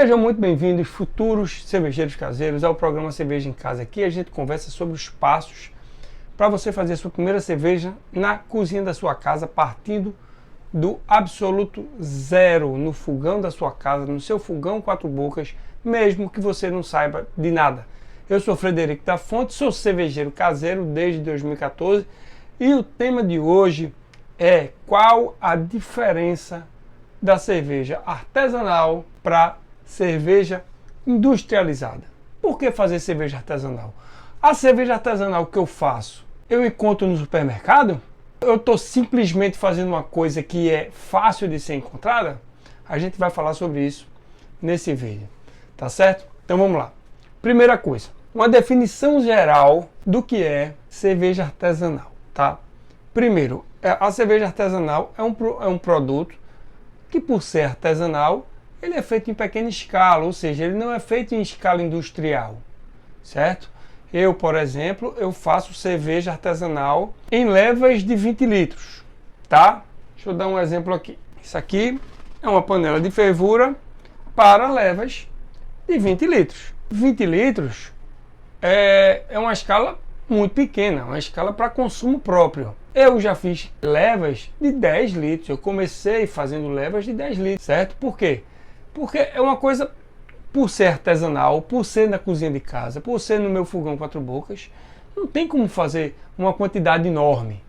Sejam muito bem-vindos, futuros cervejeiros caseiros, ao programa Cerveja em Casa. Aqui a gente conversa sobre os passos para você fazer a sua primeira cerveja na cozinha da sua casa, partindo do absoluto zero, no fogão da sua casa, no seu fogão 4 bocas, mesmo que você não saiba de nada. Eu sou Frederico da Fonte, sou cervejeiro caseiro desde 2014 e o tema de hoje é qual a diferença da cerveja artesanal para cerveja industrializada. Por que fazer cerveja artesanal? A cerveja artesanal que eu faço, eu encontro no supermercado? Eu estou simplesmente fazendo uma coisa que é fácil de ser encontrada? A gente vai falar sobre isso nesse vídeo, tá certo? Então vamos lá. Primeira coisa, uma definição geral do que é cerveja artesanal, tá? Primeiro, a cerveja artesanal é um produto que, por ser artesanal, ele é feito em pequena escala, ou seja, ele não é feito em escala industrial, certo? Eu, por exemplo, eu faço cerveja artesanal em levas de 20 litros, tá? Deixa eu dar um exemplo aqui. Isso aqui é uma panela de fervura para levas de 20 litros. 20 litros é uma escala muito pequena, uma escala para consumo próprio. Eu já fiz levas de 10 litros, eu comecei fazendo levas de 10 litros, certo? Por quê? Porque é uma coisa, por ser artesanal, por ser na cozinha de casa, por ser no meu fogão 4 bocas, não tem como fazer uma quantidade enorme,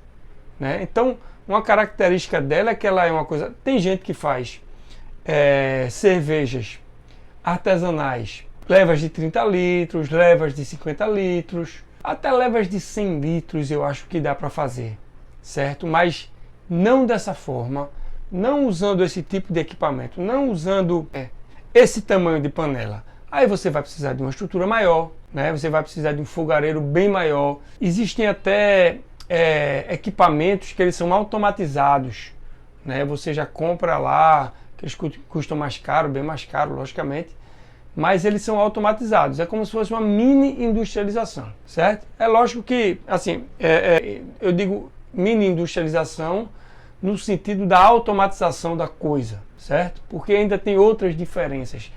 né? Então, uma característica dela é que ela é uma coisa... Tem gente que faz cervejas artesanais, levas de 30 litros, levas de 50 litros, até levas de 100 litros eu acho que dá para fazer, certo? Mas não dessa forma, não usando esse tipo de equipamento, não usando esse tamanho de panela. Aí você vai precisar de uma estrutura maior, né? Você vai precisar de um fogareiro bem maior. Existem até equipamentos que eles são automatizados, né? Você já compra lá, que eles custam mais caro, bem mais caro, logicamente, mas eles são automatizados. É como se fosse uma mini industrialização, certo? É lógico que, assim, eu digo mini industrialização no sentido da automatização da coisa, certo? Porque ainda tem outras diferenças.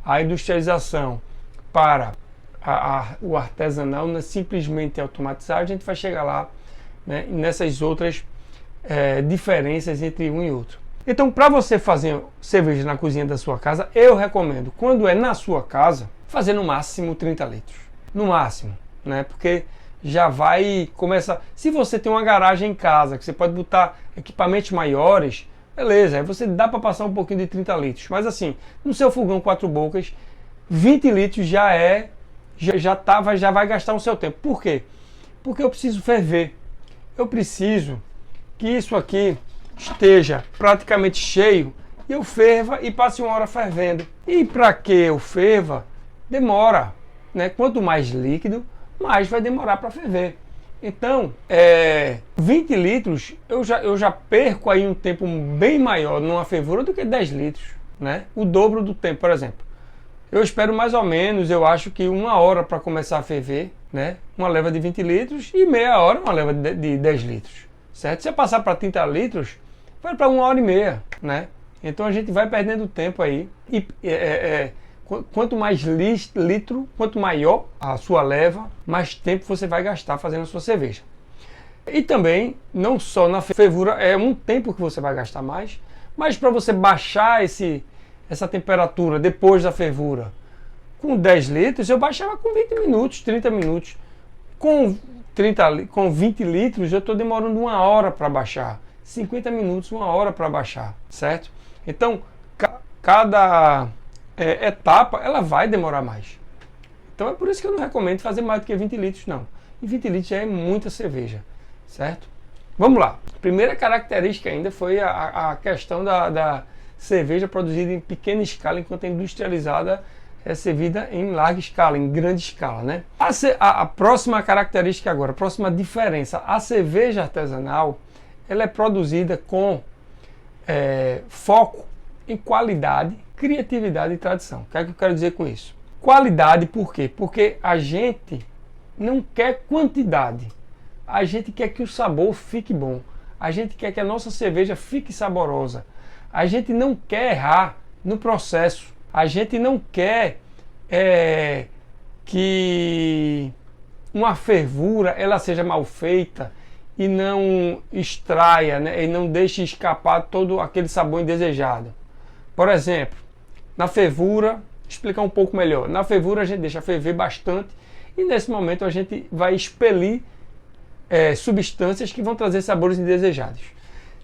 A industrialização para o artesanal não é simplesmente automatizar, a gente vai chegar lá, né, nessas outras diferenças entre um e outro. Então, para você fazer cerveja na cozinha da sua casa, eu recomendo, quando é na sua casa, fazer no máximo 30 litros. No máximo, né? Porque já vai começar... Se você tem uma garagem em casa, que você pode botar equipamentos maiores, beleza, aí você dá para passar um pouquinho de 30 litros. Mas assim, no seu fogão 4 bocas, 20 litros já vai gastar o seu tempo. Por quê? Porque eu preciso ferver. Eu preciso que isso aqui esteja praticamente cheio e eu ferva e passe uma hora fervendo. E para que eu ferva, demora, né? Quanto mais líquido, mais vai demorar para ferver. Então, 20 litros eu já perco aí um tempo bem maior numa fervura do que 10 litros, né? O dobro do tempo, por exemplo. Eu espero mais ou menos, eu acho que 1 hora para começar a ferver, né? Uma leva de 20 litros e meia hora uma leva de 10 litros, certo? Se eu passar para 30 litros, vai para 1h30, né? Então a gente vai perdendo tempo aí. E quanto mais litro, quanto maior a sua leva, mais tempo você vai gastar fazendo a sua cerveja. E também, não só na fervura, é um tempo que você vai gastar mais, mas para você baixar essa temperatura depois da fervura, com 10 litros, eu baixava com 20 minutos, 30 minutos. Com 20 litros, eu estou demorando 1 hora para baixar. 50 minutos, 1 hora para baixar, certo? Então, cada etapa, ela vai demorar mais. Então é por isso que eu não recomendo fazer mais do que 20 litros, não. E 20 litros já é muita cerveja, certo? Vamos lá. A primeira característica ainda foi a questão da cerveja produzida em pequena escala, enquanto a industrializada é servida em larga escala, em grande escala, né? A próxima característica agora, a próxima diferença, a cerveja artesanal, ela é produzida com foco em qualidade, criatividade e tradição. O que é que eu quero dizer com isso? Qualidade, por quê? Porque a gente não quer quantidade. A gente quer que o sabor fique bom. A gente quer que a nossa cerveja fique saborosa. A gente não quer errar no processo. A gente não quer que uma fervura ela seja mal feita e não extraia, né, e não deixe escapar todo aquele sabor indesejado. Por exemplo, na fervura, explicar um pouco melhor. Na fervura a gente deixa ferver bastante e nesse momento a gente vai expelir substâncias que vão trazer sabores indesejados.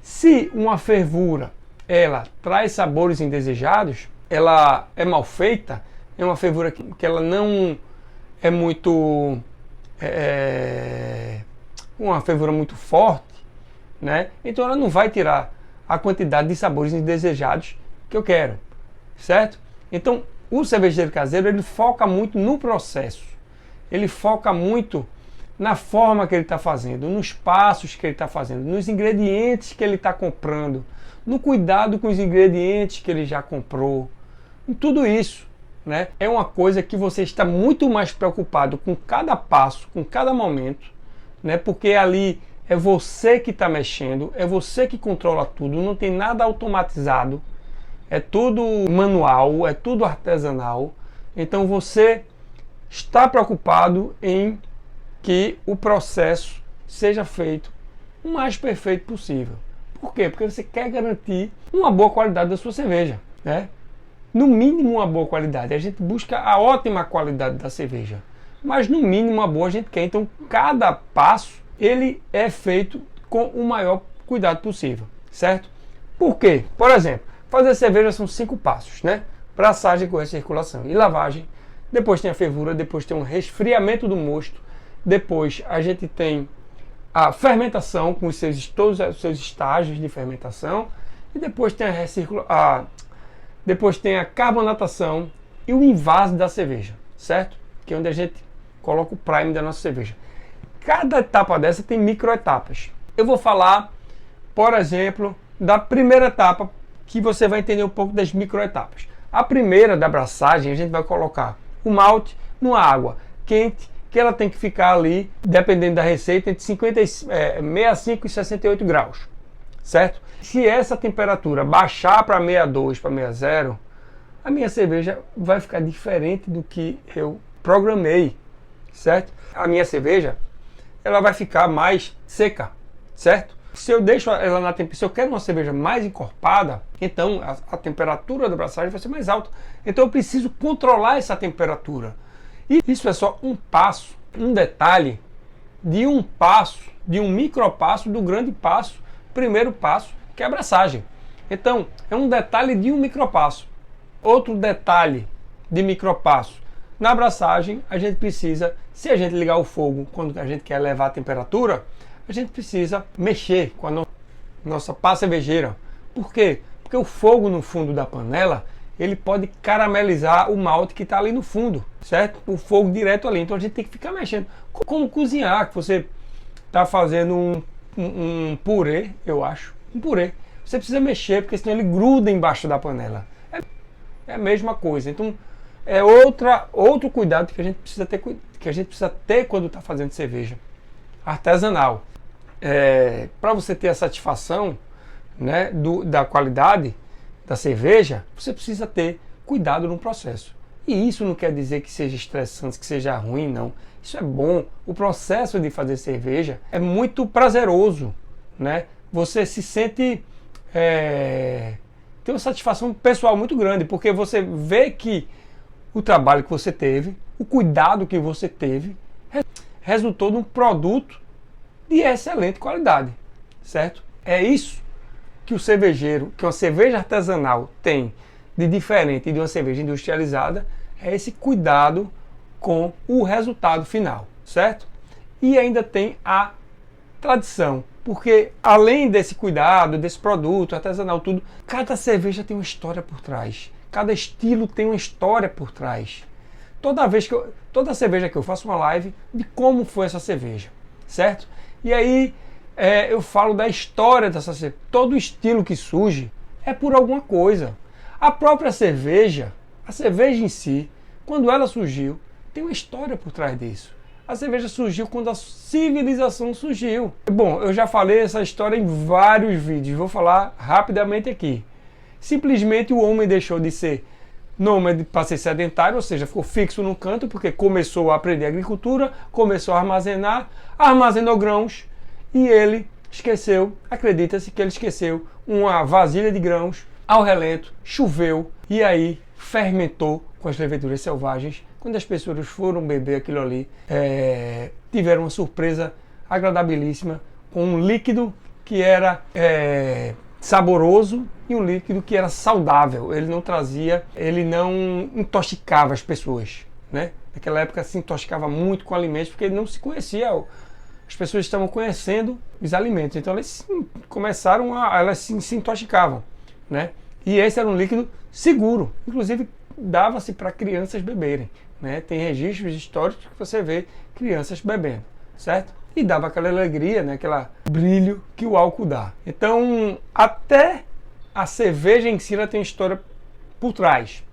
Se uma fervura ela traz sabores indesejados, ela é mal feita, é uma fervura que ela não é muito uma fervura muito forte, né? Então ela não vai tirar a quantidade de sabores indesejados que eu quero, certo? Então o cervejeiro caseiro ele foca muito no processo, ele foca muito na forma que ele está fazendo, nos passos que ele está fazendo, nos ingredientes que ele está comprando, no cuidado com os ingredientes que ele já comprou, em tudo isso, né? É uma coisa que você está muito mais preocupado com cada passo, com cada momento, né? Porque ali é você que está mexendo, é você que controla tudo, não tem nada automatizado, é tudo manual, é tudo artesanal. Então você está preocupado em que o processo seja feito o mais perfeito possível. Por quê? Porque você quer garantir uma boa qualidade da sua cerveja, né? No mínimo uma boa qualidade. A gente busca a ótima qualidade da cerveja, mas no mínimo uma boa a gente quer. Então cada passo ele é feito com o maior cuidado possível, certo? Por quê? Por exemplo, fazer cerveja são 5 passos, né? Braçagem com recirculação e lavagem. Depois tem a fervura, depois tem um resfriamento do mosto. Depois a gente tem a fermentação com todos os seus estágios de fermentação. E depois tem depois tem a carbonatação e o invase da cerveja, certo? Que é onde a gente coloca o prime da nossa cerveja. Cada etapa dessa tem microetapas. Eu vou falar, por exemplo, da primeira etapa, que você vai entender um pouco das microetapas. A primeira da braçagem, a gente vai colocar o malte numa água quente, que ela tem que ficar ali, dependendo da receita, entre 65 e 68 graus, certo? Se essa temperatura baixar para 62, para 60, a minha cerveja vai ficar diferente do que eu programei, certo? A minha cerveja, ela vai ficar mais seca, certo? Se eu deixo ela na temperatura, se eu quero uma cerveja mais encorpada, então a temperatura da braçagem vai ser mais alta. Então eu preciso controlar essa temperatura. E isso é só um passo, um detalhe de um passo, de um micropasso do grande passo, primeiro passo, que é a braçagem. Então, é um detalhe de um micropasso. Outro detalhe de micropasso. Na braçagem, a gente precisa, se a gente ligar o fogo quando a gente quer elevar a temperatura, a gente precisa mexer com a nossa pá cervejeira. Por quê? Porque o fogo no fundo da panela, ele pode caramelizar o malte que está ali no fundo, certo? O fogo direto ali. Então a gente tem que ficar mexendo. Como cozinhar, que você está fazendo um purê, eu acho. Um purê. Você precisa mexer, porque senão ele gruda embaixo da panela. É a mesma coisa. Então é outro cuidado que a gente precisa ter quando está fazendo cerveja artesanal. Para você ter a satisfação, né, da qualidade da cerveja, você precisa ter cuidado no processo. E isso não quer dizer que seja estressante, que seja ruim, não. Isso é bom. O processo de fazer cerveja é muito prazeroso, né? Você se sente... tem uma satisfação pessoal muito grande, porque você vê que o trabalho que você teve, o cuidado que você teve, resultou num produto de excelente qualidade, certo? É isso que o cervejeiro, que uma cerveja artesanal tem de diferente de uma cerveja industrializada, é esse cuidado com o resultado final, certo? E ainda tem a tradição, porque além desse cuidado, desse produto artesanal, tudo, cada cerveja tem uma história por trás, cada estilo tem uma história por trás. Toda cerveja que eu faço uma live de como foi essa cerveja, certo? E aí eu falo da história dessa cerveja. Todo estilo que surge é por alguma coisa. A própria cerveja, a cerveja em si, quando ela surgiu, tem uma história por trás disso. A cerveja surgiu quando a civilização surgiu. Bom, eu já falei essa história em vários vídeos, vou falar rapidamente aqui. Simplesmente o homem deixou de ser nômade para ser sedentário, ou seja, ficou fixo num canto porque começou a aprender agricultura, começou a armazenar, armazenou grãos e ele esqueceu, acredita-se que ele esqueceu uma vasilha de grãos ao relento, choveu e aí fermentou com as leveduras selvagens. Quando as pessoas foram beber aquilo ali, tiveram uma surpresa agradabilíssima com um líquido que era saboroso e um líquido que era saudável. Ele não intoxicava as pessoas, né? Naquela época se intoxicava muito com alimentos porque não se conhecia. As pessoas estavam conhecendo os alimentos, então elas elas se intoxicavam, né? E esse era um líquido seguro, inclusive dava-se para crianças beberem, né? Tem registros históricos que você vê crianças bebendo, certo? E dava aquela alegria, né? Aquele brilho que o álcool dá. Então, até a cerveja em si ela tem história por trás.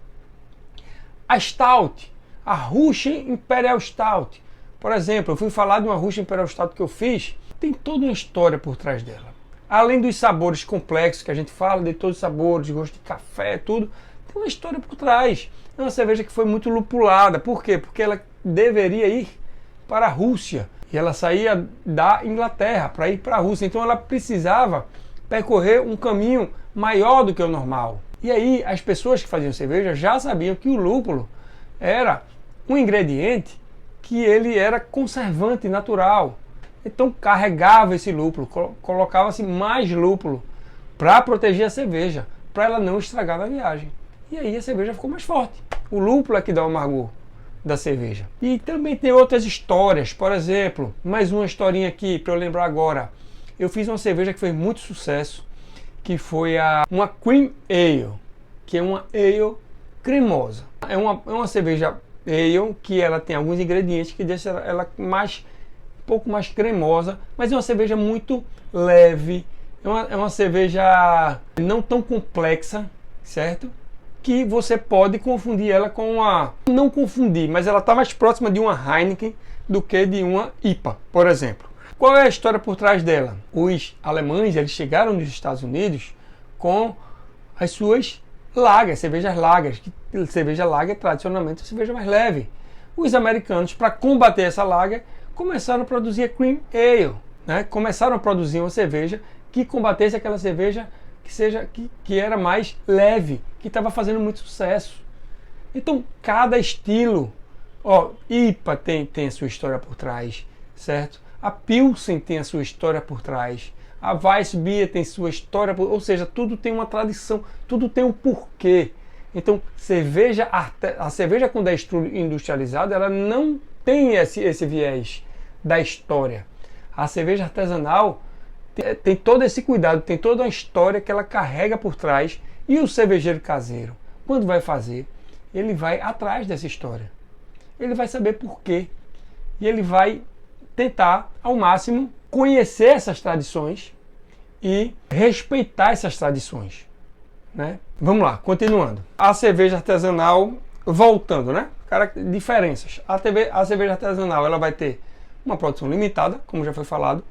A Stout, a Russian Imperial Stout, por exemplo, eu fui falar de uma Russian Imperial Stout que eu fiz, tem toda uma história por trás dela. Além dos sabores complexos que a gente fala, de todos os sabores, gosto de café, tudo, tem uma história por trás. É uma cerveja que foi muito lupulada. Por quê? Porque ela deveria ir para a Rússia. E ela saía da Inglaterra para ir para a Rússia. Então ela precisava percorrer um caminho maior do que o normal. E aí as pessoas que faziam cerveja já sabiam que o lúpulo era um ingrediente que ele era conservante natural. Então carregava esse lúpulo, colocava-se mais lúpulo para proteger a cerveja, para ela não estragar na viagem. E aí a cerveja ficou mais forte. O lúpulo é que dá o amargor da cerveja. E também tem outras histórias, por exemplo, mais uma historinha aqui para eu lembrar agora. Eu fiz uma cerveja que fez muito sucesso, que foi uma Cream Ale, que é uma ale cremosa. É uma cerveja ale que ela tem alguns ingredientes que deixam ela um pouco mais cremosa, mas é uma cerveja muito leve, é uma cerveja não tão complexa, certo? Que você pode confundir ela com não confundir, mas ela está mais próxima de uma Heineken do que de uma IPA, por exemplo. Qual é a história por trás dela? Os alemães, eles chegaram nos Estados Unidos com as suas lagers, cervejas lagers, que cerveja lager tradicionalmente é uma cerveja mais leve. Os americanos, para combater essa lager, começaram a produzir a Cream Ale, né? Começaram a produzir uma cerveja que combatesse aquela cerveja que era mais leve, que estava fazendo muito sucesso. Então, cada estilo, IPA tem a sua história por trás, certo? A Pilsen tem a sua história por trás. A Weissbier tem sua história, ou seja, tudo tem uma tradição, tudo tem um porquê. Então, a cerveja quando é industrializada, ela não tem esse viés da história. A cerveja artesanal tem todo esse cuidado, tem toda uma história que ela carrega por trás. E o cervejeiro caseiro, quando vai fazer, ele vai atrás dessa história. Ele vai saber por quê. E ele vai tentar, ao máximo, conhecer essas tradições e respeitar essas tradições, né? Vamos lá, continuando. A cerveja artesanal, voltando, né? Diferenças. A cerveja artesanal, ela vai ter uma produção limitada, como já foi falado.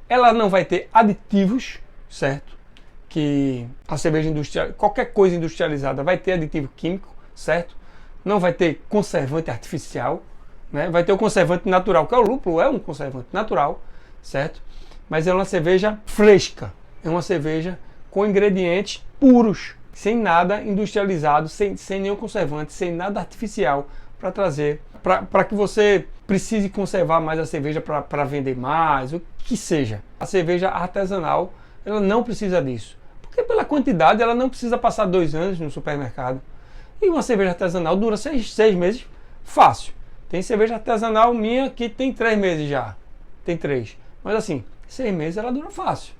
Ela não vai ter aditivos, certo? Que a cerveja industrial, qualquer coisa industrializada vai ter aditivo químico, certo? Não vai ter conservante artificial, né? Vai ter o conservante natural, que é o lúpulo, é um conservante natural, certo? Mas é uma cerveja fresca, é uma cerveja com ingredientes puros, sem nada industrializado, sem nenhum conservante, sem nada artificial para trazer, para que você precise conservar mais a cerveja para vender mais, o que seja. A cerveja artesanal, ela não precisa disso, porque pela quantidade ela não precisa passar 2 anos no supermercado. E uma cerveja artesanal dura 6 meses fácil. Tem cerveja artesanal minha que tem 3 meses já, tem 3. Mas assim, 6 meses ela dura fácil.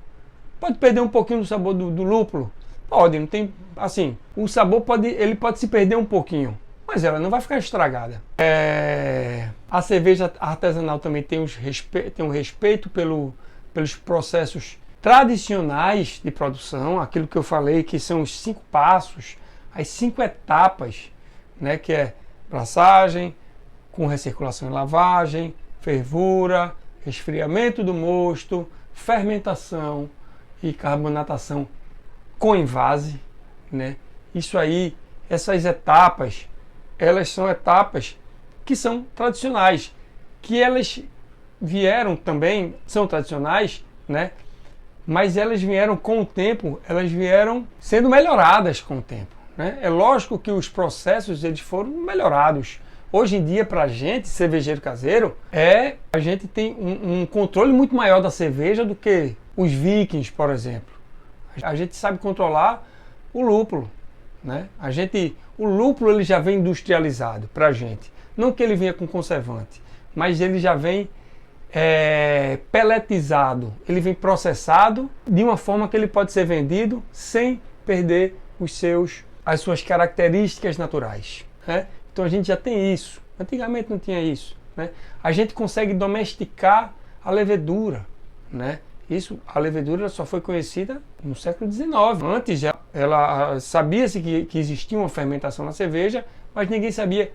Pode perder um pouquinho do sabor do lúpulo? Pode, não tem, assim, o sabor pode se perder um pouquinho, mas ela não vai ficar estragada. A cerveja artesanal também tem um respeito pelos processos tradicionais de produção, aquilo que eu falei que são os 5 passos, as 5 etapas, né, que é braçagem, com recirculação e lavagem, fervura, resfriamento do mosto, fermentação e carbonatação com envase, né? Isso aí essas etapas, elas são etapas que são tradicionais, que elas vieram também, são tradicionais, né? Mas elas vieram com o tempo, elas vieram sendo melhoradas com o tempo, né? É lógico que os processos eles foram melhorados. Hoje em dia, para a gente, cervejeiro caseiro, a gente tem um controle muito maior da cerveja do que os vikings, por exemplo. A gente sabe controlar o lúpulo, né? O lúpulo ele já vem industrializado para a gente. Não que ele venha com conservante, mas ele já vem peletizado, ele vem processado de uma forma que ele pode ser vendido sem perder as suas características naturais, né? Então a gente já tem isso. Antigamente não tinha isso, né? A gente consegue domesticar a levedura, né? A levedura só foi conhecida no século XIX. Antes já sabia-se que existia uma fermentação na cerveja, mas ninguém sabia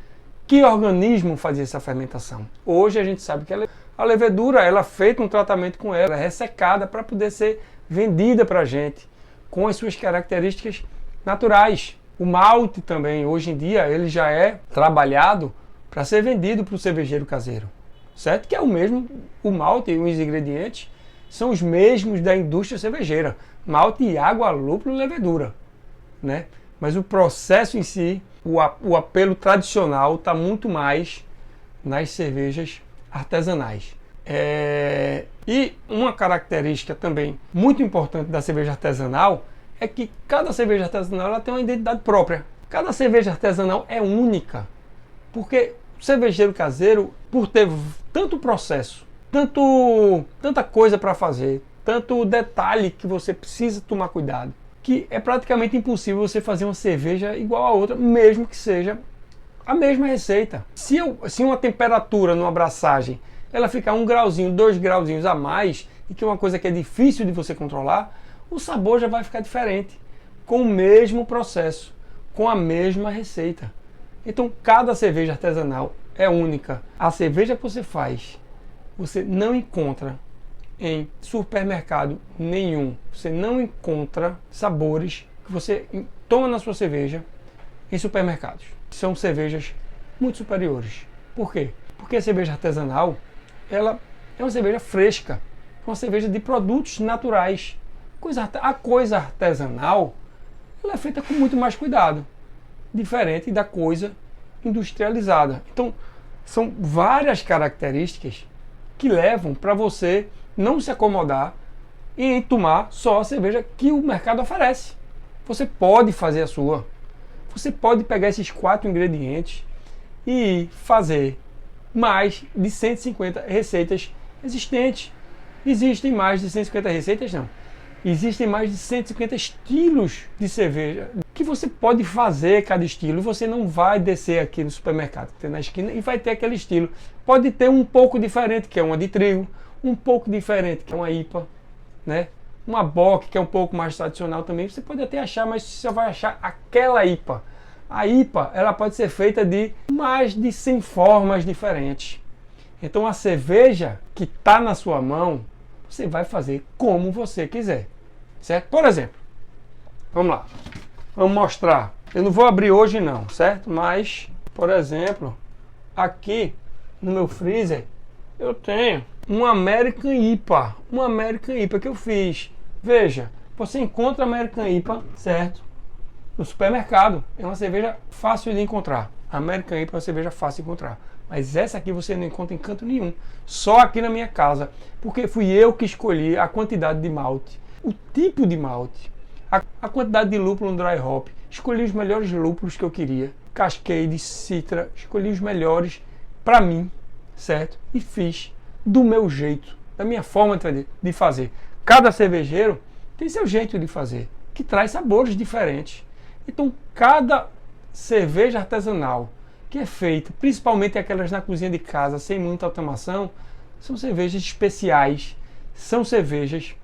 que organismo fazia essa fermentação. Hoje a gente sabe que a levedura, ela é feita um tratamento com ela, é ressecada para poder ser vendida para a gente, com as suas características naturais. O malte também, hoje em dia, ele já é trabalhado para ser vendido para o cervejeiro caseiro, certo? Que é o mesmo, o malte e os ingredientes são os mesmos da indústria cervejeira. Malte, água, lúpulo e levedura, né? Mas o processo em si, o apelo tradicional está muito mais nas cervejas artesanais. E uma característica também muito importante da cerveja artesanal é que cada cerveja artesanal ela tem uma identidade própria. Cada cerveja artesanal é única, porque o cervejeiro caseiro, por ter tanto processo, tanta coisa para fazer, tanto detalhe que você precisa tomar cuidado, que é praticamente impossível você fazer uma cerveja igual a outra, mesmo que seja a mesma receita. Se uma temperatura numa abraçagem ela ficar 1 grauzinho, 2 grauzinhos a mais, e que é uma coisa que é difícil de você controlar, o sabor já vai ficar diferente, com o mesmo processo, com a mesma receita. Então cada cerveja artesanal é única. A cerveja que você faz, você não encontra em supermercado nenhum. Você não encontra sabores que você toma na sua cerveja em supermercados. São cervejas muito superiores. Por quê? Porque a cerveja artesanal, ela é uma cerveja fresca, uma cerveja de produtos naturais. A coisa artesanal, ela é feita com muito mais cuidado, diferente da coisa industrializada. Então, são várias características que levam para você não se acomodar em tomar só a cerveja que o mercado oferece. Você pode fazer a sua. Você pode pegar esses 4 ingredientes e fazer mais de 150 receitas existentes. Existem mais de 150 receitas? Não. Existem mais de 150 estilos de cerveja que você pode fazer cada estilo. Você não vai descer aqui no supermercado, que tem na esquina, e vai ter aquele estilo. Pode ter um pouco diferente, que é uma de trigo, um pouco diferente, que é uma IPA, né? Uma Bock, que é um pouco mais tradicional também. Você pode até achar, mas você só vai achar aquela IPA. A IPA, ela pode ser feita de mais de 100 formas diferentes. Então a cerveja que está na sua mão, você vai fazer como você quiser, certo? Por exemplo, vamos lá, vamos mostrar. Eu não vou abrir hoje não, certo? Mas, por exemplo, aqui no meu freezer eu tenho uma American IPA, que eu fiz. Veja, você encontra American IPA, certo? No supermercado. É uma cerveja fácil de encontrar. American IPA é uma cerveja fácil de encontrar. Mas essa aqui você não encontra em canto nenhum. Só aqui na minha casa. Porque fui eu que escolhi a quantidade de malte, o tipo de malte, a quantidade de lúpulo no dry hop. Escolhi os melhores lúpulos que eu queria. Cascade, Citra. Escolhi os melhores para mim, certo? E fiz do meu jeito, da minha forma de fazer. Cada cervejeiro tem seu jeito de fazer, que traz sabores diferentes. Então, cada cerveja artesanal que é feita, principalmente aquelas na cozinha de casa, sem muita automação, são cervejas especiais, são cervejas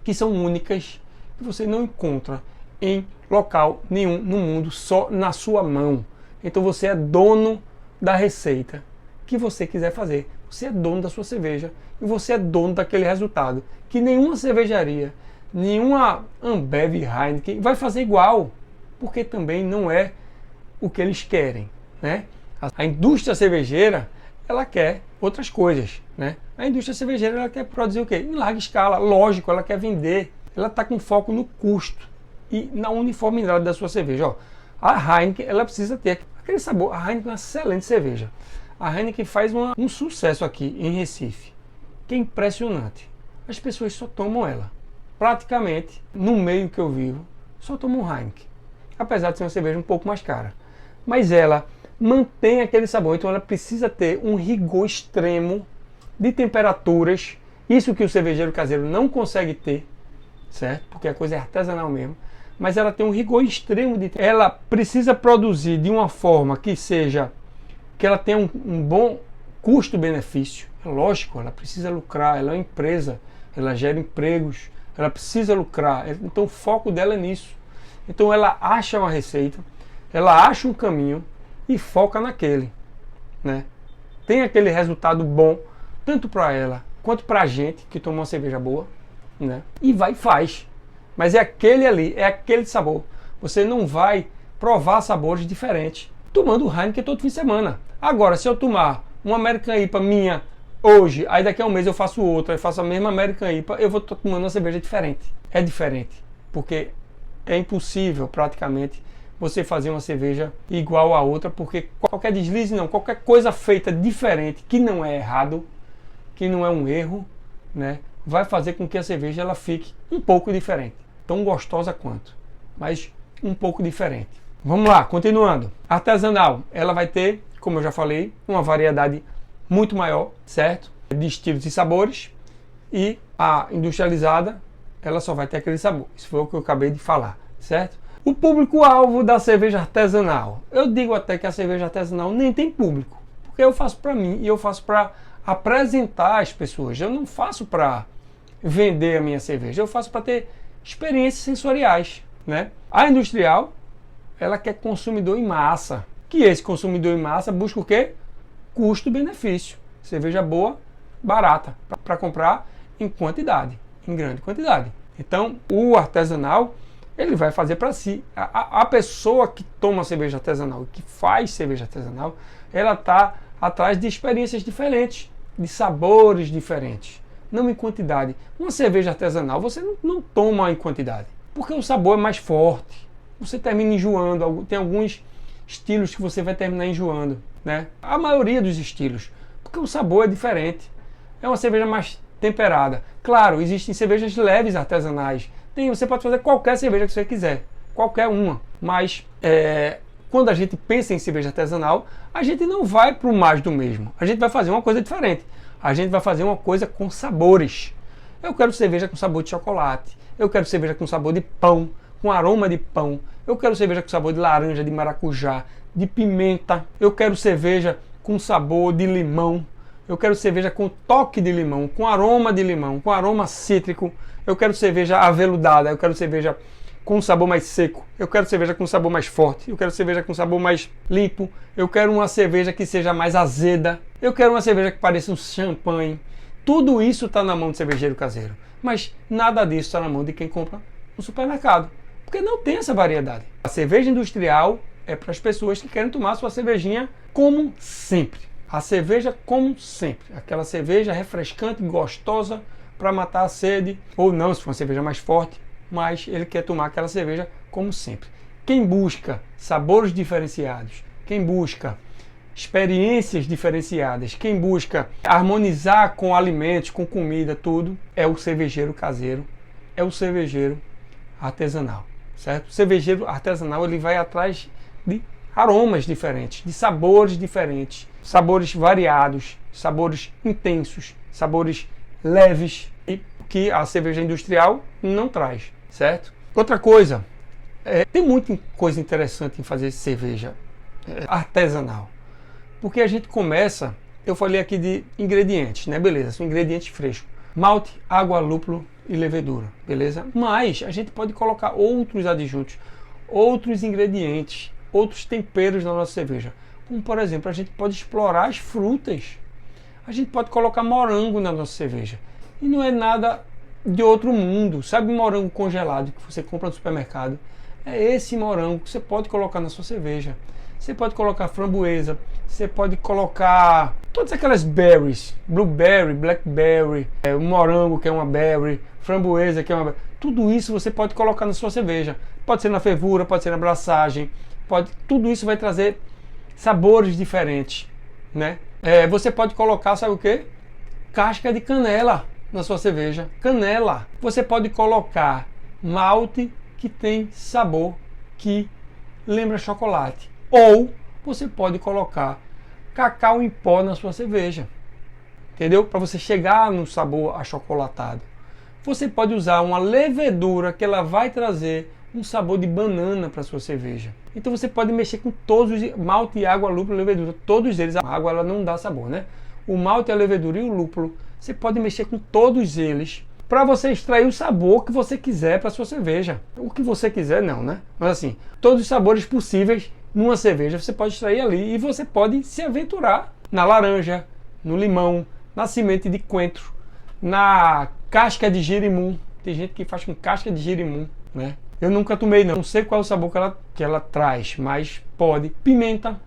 que são únicas, que você não encontra em local nenhum no mundo, só na sua mão. Então você é dono da receita que você quiser fazer. Você é dono da sua cerveja e você é dono daquele resultado que nenhuma cervejaria, nenhuma Ambev, Heineken vai fazer igual, porque também não é o que eles querem, né? A indústria cervejeira, ela quer outras coisas, né? A indústria cervejeira, ela quer produzir o quê? Em larga escala, lógico, ela quer vender. Ela está com foco no custo e na uniformidade da sua cerveja. Ó, a Heineken, ela precisa ter aquele sabor. A Heineken é uma excelente cerveja. A Heineken faz um sucesso aqui em Recife, que é impressionante. As pessoas só tomam ela. Praticamente, no meio que eu vivo, só tomam Heineken. Apesar de ser uma cerveja um pouco mais cara. Mas ela mantém aquele sabor, então ela precisa ter um rigor extremo de temperaturas. Isso que o cervejeiro caseiro não consegue ter, certo? Porque a coisa é artesanal mesmo. Mas ela tem um rigor extremo de... Ela precisa produzir de uma forma que seja... que ela tenha um bom custo-benefício. É lógico, ela precisa lucrar, ela é uma empresa, ela gera empregos, ela precisa lucrar. Então o foco dela é nisso. Então ela acha uma receita, ela acha um caminho e foca naquele, né? Tem aquele resultado bom, tanto para ela quanto para a gente que toma uma cerveja boa, né? E vai e faz. Mas é aquele ali, é aquele sabor. Você não vai provar sabores diferentes tomando Heineken todo fim de semana. Agora, se eu tomar uma American IPA minha hoje, aí daqui a um mês eu faço outra, eu faço a mesma American IPA, eu vou estar tomando uma cerveja diferente. É diferente, porque é impossível praticamente você fazer uma cerveja igual a outra, porque qualquer deslize não, qualquer coisa feita diferente, que não é errado, que não é um erro, né, vai fazer com que a cerveja ela fique um pouco diferente. Tão gostosa quanto, mas um pouco diferente. Vamos lá, continuando. Artesanal, ela vai ter, como eu já falei, uma variedade muito maior, certo? De estilos e sabores. E a industrializada, ela só vai ter aquele sabor. Isso foi o que eu acabei de falar, certo? O público-alvo da cerveja artesanal. Eu digo até que a cerveja artesanal nem tem público. Porque eu faço para mim e eu faço para apresentar às pessoas. Eu não faço para vender a minha cerveja. Eu faço para ter experiências sensoriais, né? A industrial, ela quer consumidor em massa. Que esse consumidor em massa busca o quê? Custo-benefício. Cerveja boa, barata, para comprar em quantidade, em grande quantidade. Então, o artesanal, ele vai fazer para si. A pessoa que toma cerveja artesanal, que faz cerveja artesanal, ela está atrás de experiências diferentes, de sabores diferentes, não em quantidade. Uma cerveja artesanal você não toma em quantidade, porque o sabor é mais forte. Você termina enjoando, tem alguns estilos que você vai terminar enjoando, né? A maioria dos estilos, porque o sabor é diferente. É uma cerveja mais temperada. Claro, existem cervejas leves artesanais. Você pode fazer qualquer cerveja que você quiser, qualquer uma. Mas quando a gente pensa em cerveja artesanal, a gente não vai para o mais do mesmo. A gente vai fazer uma coisa diferente. A gente vai fazer uma coisa com sabores. Eu quero cerveja com sabor de chocolate. Eu quero cerveja com sabor de pão, com aroma de pão. Eu quero cerveja com sabor de laranja, de maracujá, de pimenta. Eu quero cerveja com sabor de limão. Eu quero cerveja com toque de limão, com aroma de limão, com aroma cítrico. Eu quero cerveja aveludada. Eu quero cerveja com sabor mais seco. Eu quero cerveja com sabor mais forte. Eu quero cerveja com sabor mais limpo. Eu quero uma cerveja que seja mais azeda. Eu quero uma cerveja que pareça um champanhe. Tudo isso está na mão do cervejeiro caseiro. Mas nada disso está na mão de quem compra no supermercado. Porque não tem essa variedade. A cerveja industrial é para as pessoas que querem tomar sua cervejinha como sempre. A cerveja como sempre. Aquela cerveja refrescante, gostosa, para matar a sede. Ou não, se for uma cerveja mais forte. Mas ele quer tomar aquela cerveja como sempre. Quem busca sabores diferenciados, quem busca experiências diferenciadas, quem busca harmonizar com alimentos, com comida, tudo, é o cervejeiro caseiro, é o cervejeiro artesanal, certo? O cervejeiro artesanal, ele vai atrás de aromas diferentes, de sabores diferentes, sabores variados, sabores intensos, sabores leves, e que a cerveja industrial não traz, certo? Outra coisa, tem muita coisa interessante em fazer cerveja artesanal, porque a gente começa, eu falei aqui de ingredientes, né? Beleza, são ingredientes frescos, malte, água, lúpulo e levedura, beleza? Mas a gente pode colocar outros adjuntos, outros ingredientes, outros temperos na nossa cerveja, como por exemplo, a gente pode explorar as frutas, a gente pode colocar morango na nossa cerveja, e não é nada de outro mundo. Sabe o morango congelado que você compra no supermercado? É esse morango que você pode colocar na sua cerveja. Você pode colocar framboesa, você pode colocar todas aquelas berries, blueberry, blackberry, o morango que é uma berry, framboesa que é uma berry. Tudo isso você pode colocar na sua cerveja. Pode ser na fervura, pode ser na braçagem, tudo isso vai trazer sabores diferentes, né? Você pode colocar, sabe o que? Casca de canela na sua cerveja. Canela. Você pode colocar malte que tem sabor que lembra chocolate. Ou você pode colocar cacau em pó na sua cerveja. Entendeu? Para você chegar no sabor achocolatado. Você pode usar uma levedura que ela vai trazer um sabor de banana para sua cerveja. Então você pode mexer com todos os malte, água, lúpulo, levedura, todos eles. A água ela não dá sabor, né? O malte, a levedura e o lúpulo, você pode mexer com todos eles para você extrair o sabor que você quiser para sua cerveja. O que você quiser não, né? Mas assim, todos os sabores possíveis numa cerveja você pode extrair ali e você pode se aventurar na laranja, no limão, na semente de coentro, na casca de girimum. Tem gente que faz com casca de girimum, né? Eu nunca tomei não sei qual é o sabor que ela traz, mas pode. Pimenta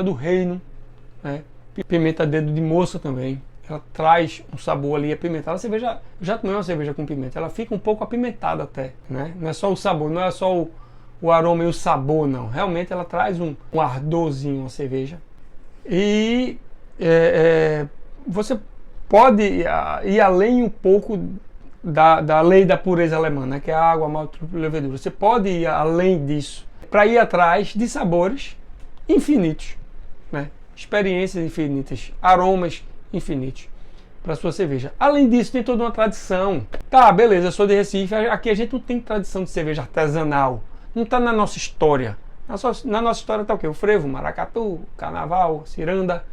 do reino, né? Pimenta dedo de moça também. Ela traz um sabor ali apimentado. A cerveja, eu já tomei uma cerveja com pimenta, ela fica um pouco apimentada até, né? Não é só o sabor, não é só o aroma e o sabor, não. Realmente ela traz um ardorzinho a cerveja. E você pode ir além um pouco da lei da pureza alemã, né? Que é a água, malte, lúpulo e levedura. Você pode ir além disso para ir atrás de sabores infinitos, né? Experiências infinitas, aromas infinitos para sua cerveja. Além disso, tem toda uma tradição. Tá, beleza, eu sou de Recife, aqui a gente não tem tradição de cerveja artesanal. Não está na nossa história. Na nossa história está o quê? O frevo, maracatu, carnaval, ciranda,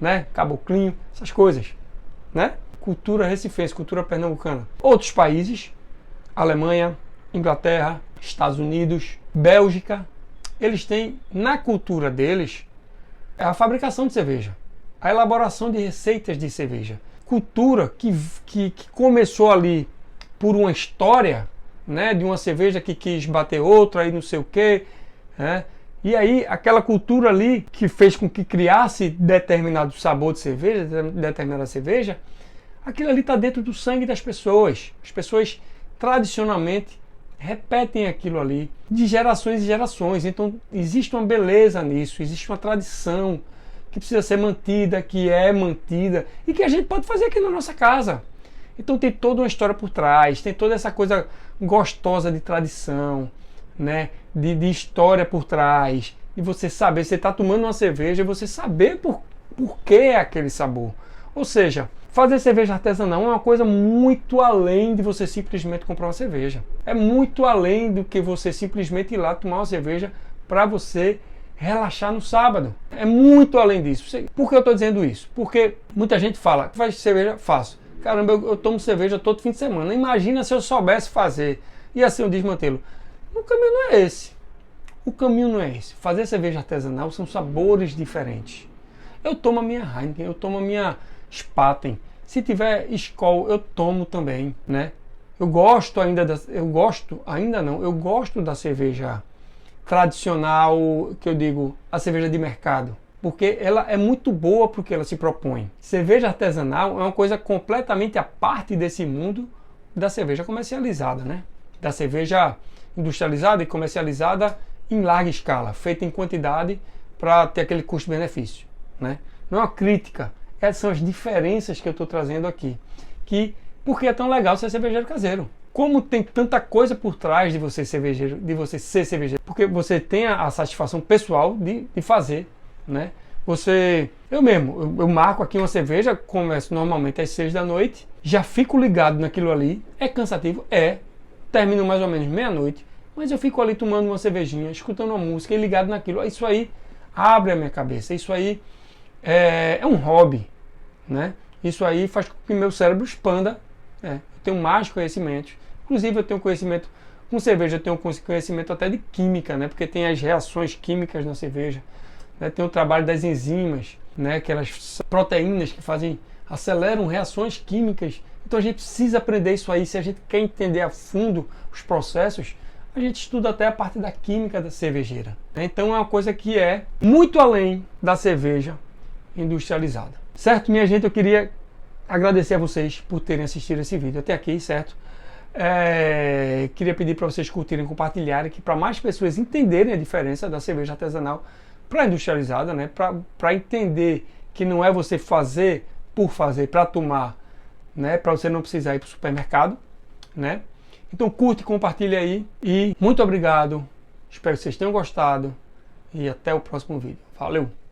né? Caboclinho, essas coisas, né? Cultura recifense, cultura pernambucana. Outros países, Alemanha, Inglaterra, Estados Unidos, Bélgica, eles têm na cultura deles a fabricação de cerveja, a elaboração de receitas de cerveja. Cultura que começou ali por uma história, né, de uma cerveja que quis bater outra, aí não sei o quê, né? E aí aquela cultura ali que fez com que criasse determinado sabor de cerveja, determinada cerveja, aquilo ali está dentro do sangue das pessoas. As pessoas tradicionalmente repetem aquilo ali de gerações e gerações. Então existe uma beleza nisso, existe uma tradição que precisa ser mantida, que é mantida e que a gente pode fazer aqui na nossa casa. Então tem toda uma história por trás, tem toda essa coisa gostosa de tradição, né? De história por trás, de você saber, você está tomando uma cerveja e você saber por que é aquele sabor. Ou seja, fazer cerveja artesanal é uma coisa muito além de você simplesmente comprar uma cerveja. É muito além do que você simplesmente ir lá tomar uma cerveja para você relaxar no sábado. É muito além disso. Por que eu estou dizendo isso? Porque muita gente fala, faz cerveja? Faço. Caramba, eu tomo cerveja todo fim de semana. Imagina se eu soubesse fazer. Ia ser um desmantelo. O caminho não é esse. O caminho não é esse. Fazer cerveja artesanal são sabores diferentes. Eu tomo a minha Heineken, eu tomo a minha Spaten. Se tiver Skol, eu tomo também, né? Eu gosto da cerveja tradicional, que eu digo, a cerveja de mercado, porque ela é muito boa para o que ela se propõe. Cerveja artesanal é uma coisa completamente à parte desse mundo da cerveja comercializada, né? Da cerveja industrializada e comercializada em larga escala, feita em quantidade para ter aquele custo-benefício, né? Não é uma crítica, essas são as diferenças que eu estou trazendo aqui. Porque é tão legal ser cervejeiro caseiro. Como tem tanta coisa por trás de você cervejeiro, de você ser cervejeiro, porque você tem a satisfação pessoal de fazer, né? Eu marco aqui uma cerveja, começo normalmente às 6 da noite, já fico ligado naquilo ali, é cansativo, termino mais ou menos meia-noite, mas eu fico ali tomando uma cervejinha, escutando uma música e ligado naquilo. Isso aí abre a minha cabeça, isso aí é um hobby, né? Isso aí faz com que meu cérebro expanda, né? Eu tenho mais conhecimentos, inclusive eu tenho conhecimento com cerveja, eu tenho conhecimento até de química, né? Porque tem as reações químicas na cerveja, né? Tem o trabalho das enzimas, né? Aquelas proteínas que aceleram reações químicas Então a gente precisa aprender isso aí. Se a gente quer entender a fundo os processos, a gente estuda até a parte da química da cervejeira. Então é uma coisa que é muito além da cerveja industrializada. Certo, minha gente? Eu queria agradecer a vocês por terem assistido esse vídeo até aqui, certo? Queria pedir para vocês curtirem, compartilharem, que para mais pessoas entenderem a diferença da cerveja artesanal para a industrializada, né? Para entender que não é você fazer por fazer, para tomar, né? Para você não precisar ir para o supermercado, né? Então curte, compartilha aí e muito obrigado. Espero que vocês tenham gostado e até o próximo vídeo. Valeu!